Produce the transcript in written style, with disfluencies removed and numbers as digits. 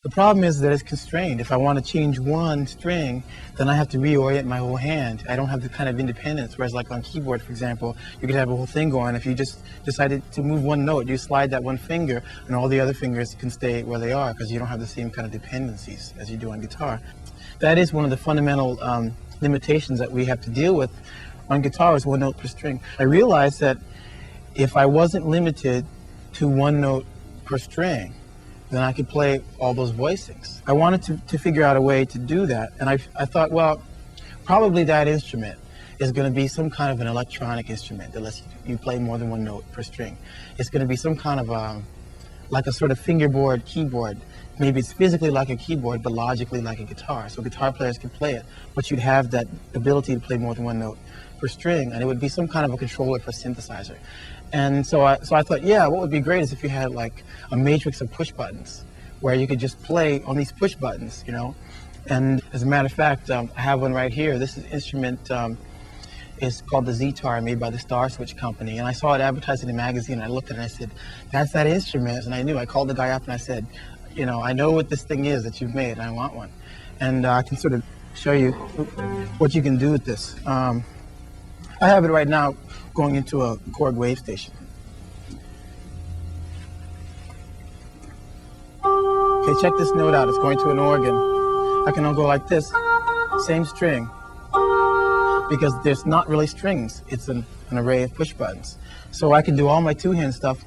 The problem is that it's constrained. If I want to change one string, then I have to reorient my whole hand. I don't have the kind of independence, whereas like on keyboard, for example, you could have a whole thing going. If you just decided to move one note, you slide that one finger, and all the other fingers can stay where they are because you don't have the same kind of dependencies as you do on guitar. That is one of the fundamental limitations that we have to deal with on guitar, is one note per string. I realized that if I wasn't limited to one note per string, then I could play all those voicings. I wanted to figure out a way to do that, and I thought, well, probably that instrument is going to be some kind of an electronic instrument that lets you play more than one note per string. It's going to be some kind of like a sort of fingerboard keyboard. Maybe it's physically like a keyboard, but logically like a guitar. So guitar players can play it, but you'd have that ability to play more than one note per string, and it would be some kind of a controller for synthesizer. And so I thought, yeah, what would be great is if you had like a matrix of push buttons where you could just play on these push buttons, you know. And as a matter of fact, I have one right here. This instrument is called the Ztar, made by the Starr Switch company. And I saw it advertised in a magazine, and I looked at it and I said, that's that instrument. And I knew. I called the guy up and I said, you know, I know what this thing is that you've made, and I want one. And I can sort of show you what you can do with this. I have it right now going into a Korg wave station. Okay, check this note out. It's going to an organ. I can now go like this, same string, because there's not really strings. It's an array of push buttons. So I can do all my two-hand stuff.